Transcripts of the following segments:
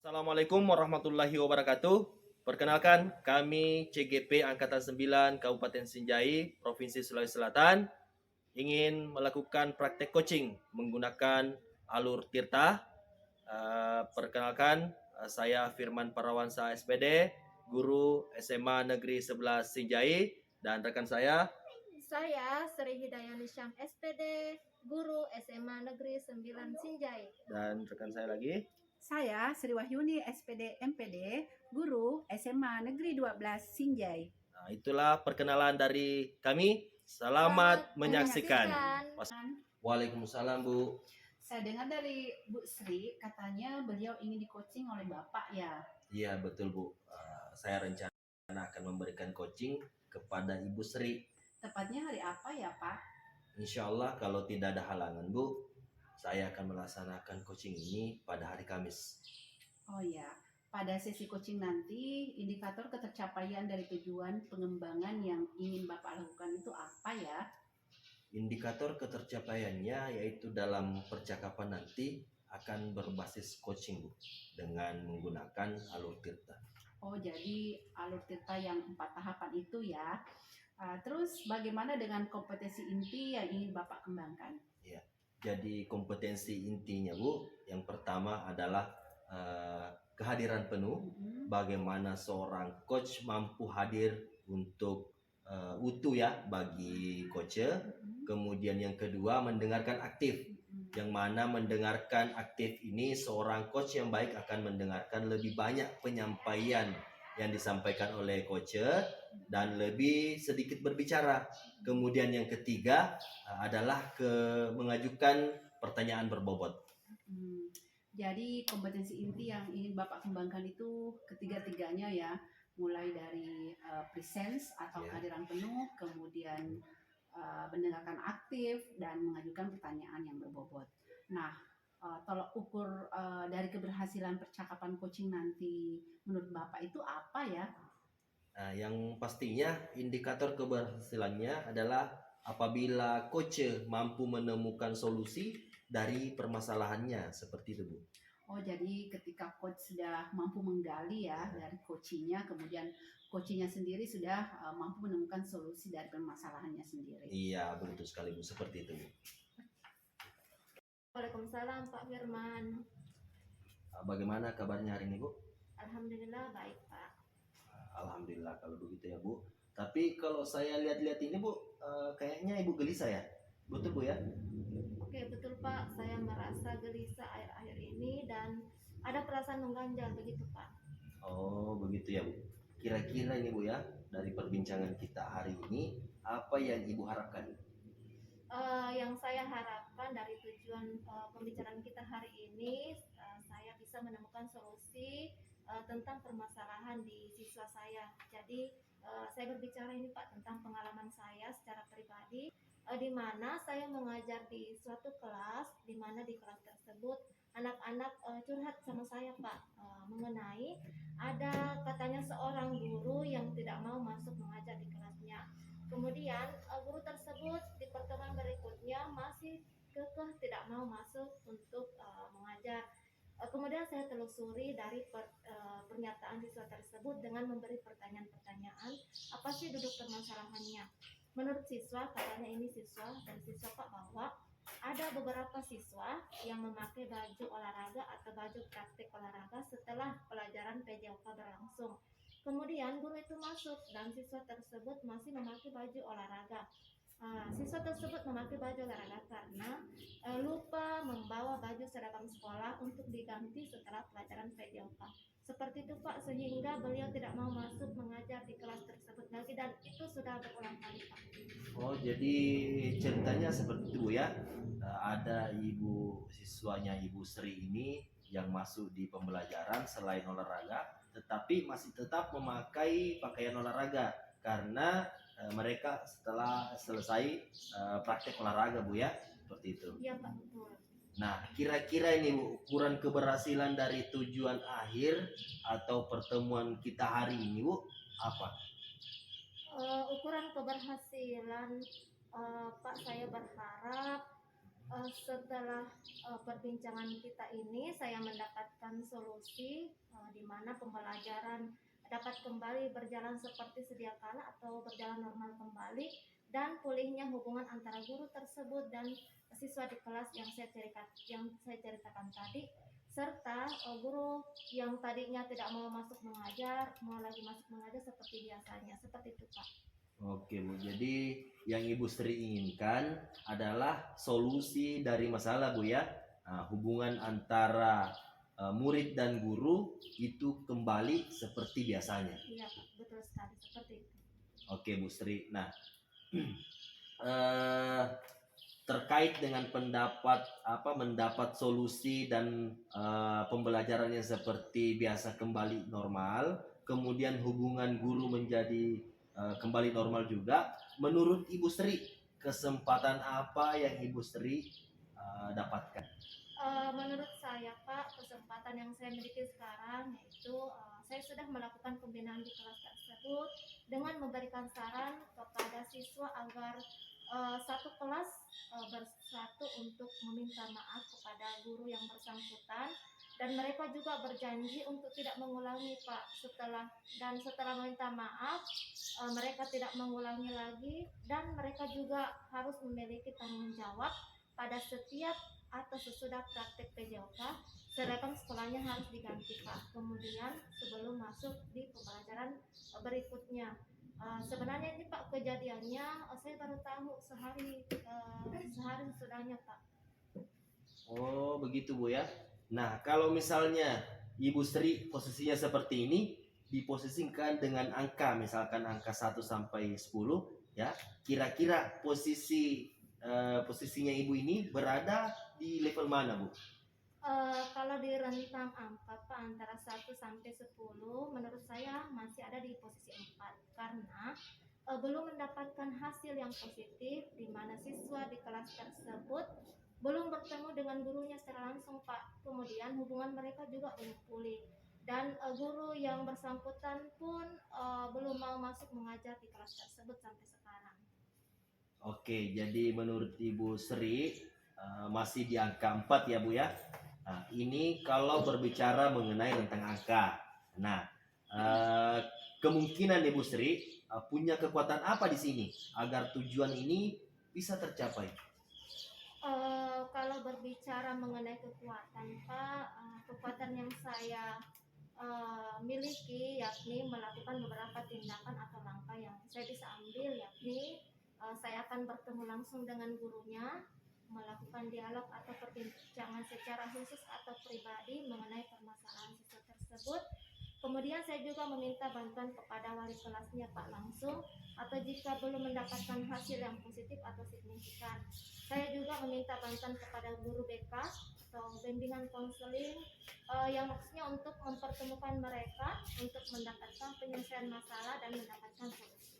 Assalamualaikum warahmatullahi wabarakatuh. Perkenalkan, kami CGP Angkatan 9 Kabupaten Sinjai, Provinsi Sulawesi Selatan, ingin melakukan praktek coaching menggunakan alur tirta. Perkenalkan, saya Firman Parawansa SPD, guru SMA Negeri 11 Sinjai, dan rekan Saya Sri Hidayani Syam SPD, guru SMA Negeri 9 Sinjai. dan rekan saya lagi. Saya Sri Wahyuni SPD MPD, guru SMA Negeri 12 Sinjai. Nah, itulah perkenalan dari kami. Selamat menyaksikan. Waalaikumsalam, Bu. Saya dengar dari Bu Sri, katanya beliau ingin di-coaching oleh Bapak ya? Iya, betul, Bu. Saya rencana akan memberikan coaching kepada Ibu Sri. Tepatnya hari apa ya, Pak? Insya Allah kalau tidak ada halangan, Bu, saya akan melaksanakan coaching ini pada hari Kamis. Oh ya, pada sesi coaching nanti, indikator ketercapaian dari tujuan pengembangan yang ingin Bapak lakukan itu apa ya? Indikator ketercapaiannya yaitu dalam percakapan nanti akan berbasis coaching, Bu, dengan menggunakan alur tirta. Oh, jadi alur tirta yang 4 tahapan itu ya. Terus bagaimana dengan kompetensi inti yang ingin Bapak kembangkan? Ya, jadi kompetensi intinya, Bu, yang pertama adalah kehadiran penuh. Bagaimana seorang coach mampu hadir untuk utuh ya bagi coach. Kemudian yang kedua, mendengarkan aktif. Yang mana mendengarkan aktif ini seorang coach yang baik akan mendengarkan lebih banyak penyampaian yang disampaikan oleh coach dan lebih sedikit berbicara. Kemudian yang ketiga adalah mengajukan pertanyaan berbobot. Jadi kompetensi inti yang ingin Bapak kembangkan itu ketiga-tiganya ya, mulai dari presence atau kehadiran penuh, kemudian mendengarkan aktif dan mengajukan pertanyaan yang berbobot. Nah, tolok ukur dari keberhasilan percakapan coaching nanti menurut Bapak itu apa ya? Nah, yang pastinya indikator keberhasilannya adalah apabila coach mampu menemukan solusi dari permasalahannya, seperti itu, Bu. Oh, jadi ketika coach sudah mampu menggali ya dari coachingnya, kemudian coachingnya sendiri sudah mampu menemukan solusi dari permasalahannya sendiri. Iya, betul sekali, Bu, seperti itu, Bu. Waalaikumsalam, Pak Firman. Bagaimana kabarnya hari ini, Bu? Alhamdulillah baik, Pak. Alhamdulillah kalau begitu ya, Bu. Tapi kalau saya lihat-lihat ini, Bu, kayaknya Ibu gelisah ya? Betul, Bu ya? Oke, betul, Pak. Saya merasa gelisah akhir-akhir ini dan ada perasaan mengganjal begitu, Pak. Oh, begitu ya, Bu. Kira-kira ini, Bu ya, dari perbincangan kita hari ini, apa yang Ibu harapkan? Yang saya harapkan dari tujuan pembicaraan kita hari ini, saya bisa menemukan solusi tentang permasalahan di siswa saya. Jadi saya berbicara ini, Pak, tentang pengalaman saya secara pribadi, di mana saya mengajar di suatu kelas, di mana di kelas tersebut anak-anak curhat sama saya, Pak, mengenai ada katanya seorang guru yang tidak mau masuk mengajar di kelasnya. Kemudian guru tersebut di pertemuan berikutnya masih kekeh tidak mau masuk untuk mengajar. Kemudian saya telusuri dari pernyataan siswa tersebut dengan memberi pertanyaan-pertanyaan, apa sih duduk permasalahannya. Menurut siswa, katanya ini siswa dan siswa, Pak, bahwa ada beberapa siswa yang memakai baju olahraga atau baju praktik olahraga setelah pelajaran PJOK berlangsung. Kemudian guru itu masuk dan siswa tersebut masih memakai baju olahraga. Siswa tersebut memakai baju olahraga karena lupa membawa baju seragam sekolah untuk diganti setelah pelajaran PJOK. Seperti itu, Pak, sehingga beliau tidak mau masuk mengajar di kelas tersebut lagi dan itu sudah berulang kali, Pak. Oh, jadi ceritanya seperti itu ya. Ada ibu siswanya Ibu Sri ini yang masuk di pembelajaran selain olahraga, tetapi masih tetap memakai pakaian olahraga karena mereka setelah selesai praktek olahraga, Bu ya, seperti itu. Iya, Pak, betul. Nah, kira-kira ini, Bu, ukuran keberhasilan dari tujuan akhir atau pertemuan kita hari ini, Bu, apa? Ukuran keberhasilan, Pak, saya berharap Setelah perbincangan kita ini, saya mendapatkan solusi di mana pembelajaran dapat kembali berjalan seperti sedia kala atau berjalan normal kembali, dan pulihnya hubungan antara guru tersebut dan siswa di kelas yang saya ceritakan tadi, serta guru yang tadinya tidak mau masuk mengajar mau lagi masuk mengajar seperti biasanya, seperti itu Pak. Oke Bu, jadi yang Ibu Sri inginkan adalah solusi dari masalah Bu ya. Nah, hubungan antara murid dan guru itu kembali seperti biasanya. Iya Pak, betul sekali seperti itu. Oke Bu Sri. Nah, terkait dengan mendapat solusi dan pembelajaran yang seperti biasa kembali normal, kemudian hubungan guru menjadi kembali normal juga. Menurut Ibu Sri, kesempatan apa yang Ibu Sri dapatkan? Menurut saya Pak, kesempatan yang saya miliki sekarang yaitu saya sudah melakukan pembinaan di kelas tersebut dengan memberikan saran kepada siswa agar satu kelas bersatu untuk meminta maaf kepada guru yang bersangkutan, dan mereka juga berjanji untuk tidak mengulangi Pak. Setelah meminta maaf, mereka tidak mengulangi lagi, dan mereka juga harus memiliki tanggung jawab pada setiap atau sesudah praktek PJOK, seragam sekolahnya harus diganti Pak. Kemudian sebelum masuk di pembelajaran berikutnya. Sebenarnya ini Pak kejadiannya saya baru tahu sehari sesudahnya Pak. Oh begitu Bu ya. Nah kalau misalnya Ibu Sri posisinya seperti ini, diposisikan dengan angka, misalkan angka 1 sampai 10 ya, kira-kira posisinya Ibu ini berada di level mana Bu? Kalau di rentang angka Pak antara 1 sampai 10, menurut saya masih ada di posisi 4 karena belum mendapatkan hasil yang positif, di mana siswa di kelas tersebut belum bertemu dengan gurunya secara langsung Pak. Kemudian hubungan mereka juga belum pulih, dan guru yang bersangkutan pun belum mau masuk mengajar di kelas tersebut sampai sekarang. Oke, jadi menurut Ibu Sri masih di angka 4 ya Bu ya. Nah, ini kalau berbicara mengenai rentang angka. Nah, kemungkinan Ibu Sri punya kekuatan apa di sini agar tujuan ini bisa tercapai? Kalau berbicara mengenai kekuatan Pak, kekuatan yang saya miliki yakni melakukan beberapa tindakan atau langkah yang saya bisa ambil, yakni saya akan bertemu langsung dengan gurunya, melakukan dialog atau perbincangan secara khusus atau pribadi mengenai permasalahan siswa tersebut. Kemudian saya juga meminta bantuan kepada wali kelasnya Pak langsung, atau jika belum mendapatkan hasil yang positif atau signifikan, saya juga meminta bantuan kepada guru BK atau bimbingan konseling, yang maksudnya untuk mempertemukan mereka untuk mendapatkan penyelesaian masalah dan mendapatkan solusi.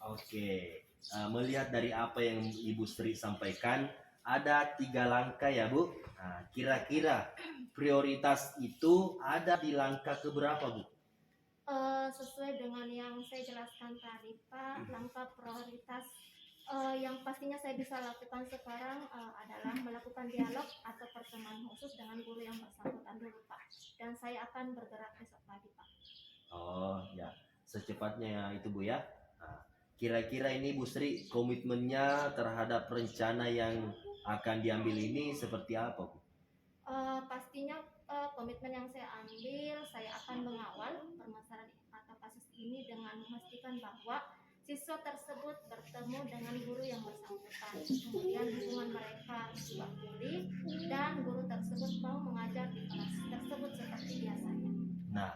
Oke, melihat dari apa yang Ibu Sri sampaikan, ada 3 langkah ya Bu. Nah, kira-kira prioritas itu ada di langkah keberapa Bu? Sesuai dengan yang saya jelaskan tadi Pak, langkah prioritas yang pastinya saya bisa lakukan sekarang adalah melakukan dialog atau pertemuan khusus dengan guru yang bersangkutan dulu Pak, dan saya akan bergerak besok pagi Pak. Oh ya, secepatnya ya itu Bu ya. Nah, kira-kira ini Bu Sri komitmennya terhadap rencana yang akan diambil ini seperti apa Bu? Pastinya komitmen yang saya ambil, saya akan mengawal permasalahan atau kasus ini dengan memastikan bahwa siswa tersebut bertemu dengan guru yang bersangkutan, kemudian hubungan mereka juga pulih, dan guru tersebut mau mengajar di kelas tersebut seperti biasanya. Nah,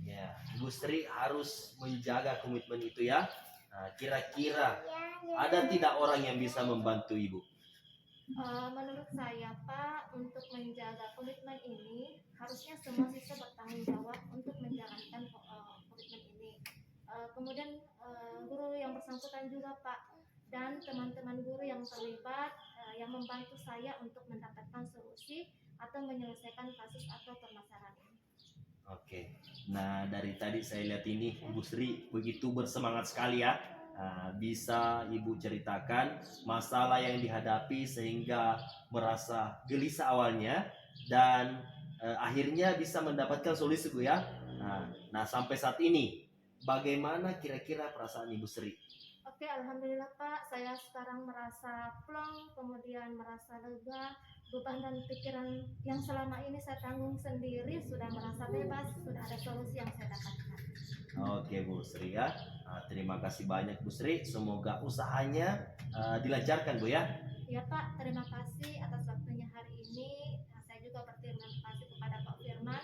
ya, Bu Sri harus menjaga komitmen itu ya. Nah, kira-kira ada tidak orang yang bisa membantu Ibu? Menurut saya Pak, untuk menjaga komitmen ini harusnya semua siswa bertanggung jawab untuk menjalankan komitmen ini. Kemudian guru yang bersangkutan juga Pak, dan teman-teman guru yang terlibat yang membantu saya untuk mendapatkan solusi atau menyelesaikan kasus atau permasalahan ini. Oke, nah dari tadi saya lihat ini Bu Sri begitu bersemangat sekali ya. bisa Ibu ceritakan masalah yang dihadapi sehingga merasa gelisah awalnya dan akhirnya bisa mendapatkan solusi Bu ya. Nah sampai saat ini bagaimana kira-kira perasaan Ibu Sri? Oke, alhamdulillah Pak, saya sekarang merasa plong, kemudian merasa lega, beban dan pikiran yang selama ini saya tanggung sendiri sudah merasa bebas, sudah ada solusi yang saya dapatkan. Oke Bu Sri ya. Terima kasih banyak Bu Sri. Semoga usahanya dilancarkan Bu ya. Ya Pak, terima kasih atas waktunya hari ini. Saya juga berterima kasih kepada Pak Firman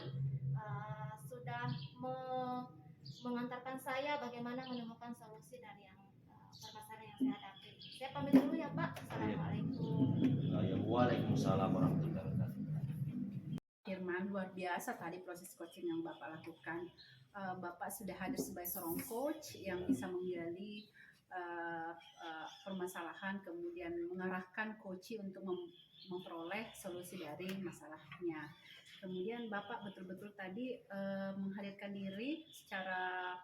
sudah mengantarkan saya bagaimana menemukan solusi dari yang permasalahan yang saya hadapi. Saya pamit dulu ya Pak. Assalamualaikum. Waalaikumsalam warahmatullahi wabarakatuh. Firman, luar biasa tadi proses coaching yang Bapak lakukan. Bapak sudah hadir sebagai seorang coach yang bisa menggali permasalahan, kemudian mengarahkan coach untuk memperoleh solusi dari masalahnya. Kemudian Bapak betul-betul tadi menghadirkan diri secara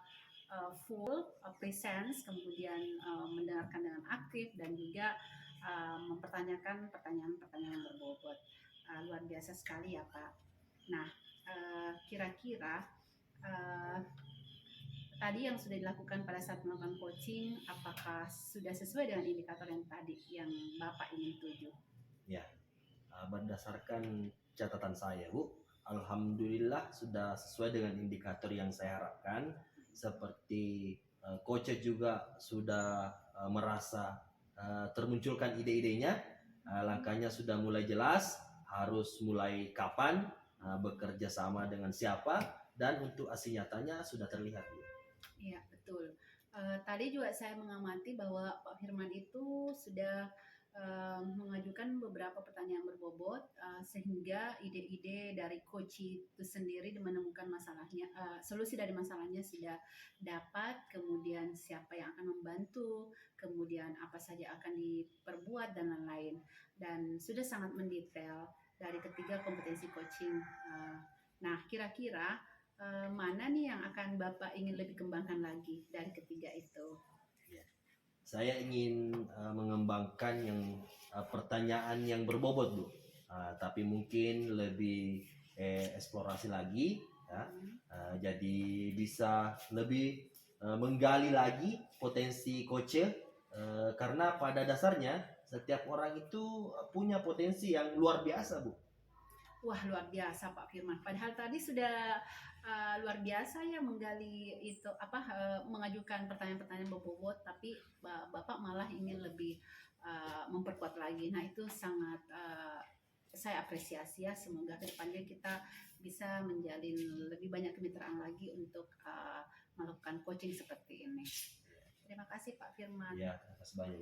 full presence, kemudian mendengarkan dengan aktif dan juga mempertanyakan pertanyaan-pertanyaan yang berbobot. Luar biasa sekali ya Pak. Nah, kira-kira tadi yang sudah dilakukan pada saat melakukan coaching, apakah sudah sesuai dengan indikator yang tadi yang Bapak ingin tuju? Ya, berdasarkan catatan saya Bu, alhamdulillah sudah sesuai dengan indikator yang saya harapkan. Seperti coach juga sudah merasa termunculkan ide-idenya, langkahnya sudah mulai jelas, harus mulai kapan, bekerja sama dengan siapa, dan untuk hasil nyatanya sudah terlihat Bu. Iya, betul. Tadi juga saya mengamati bahwa Pak Firman itu sudah mengajukan beberapa pertanyaan berbobot sehingga ide-ide dari coach itu sendiri menemukan masalahnya, solusi dari masalahnya sudah dapat, kemudian siapa yang akan membantu, kemudian apa saja akan diperbuat dan lain-lain, dan sudah sangat mendetail dari ketiga kompetensi coaching. Nah, kira-kira mana nih yang akan Bapak ingin lebih kembangkan lagi dari ketiga itu? Saya ingin mengembangkan yang pertanyaan yang berbobot Bu, tapi mungkin lebih eksplorasi lagi ya. Jadi bisa lebih menggali lagi potensi coach karena pada dasarnya setiap orang itu punya potensi yang luar biasa Bu. Wah, luar biasa Pak Firman. Padahal tadi sudah luar biasa ya menggali itu mengajukan pertanyaan-pertanyaan berbobot, tapi Bapak malah ingin lebih memperkuat lagi. Nah, itu sangat saya apresiasi ya. Semoga kedepannya kita bisa menjalin lebih banyak kemitraan lagi untuk melakukan coaching seperti ini. Terima kasih Pak Firman. Ya, terima kasih banyak.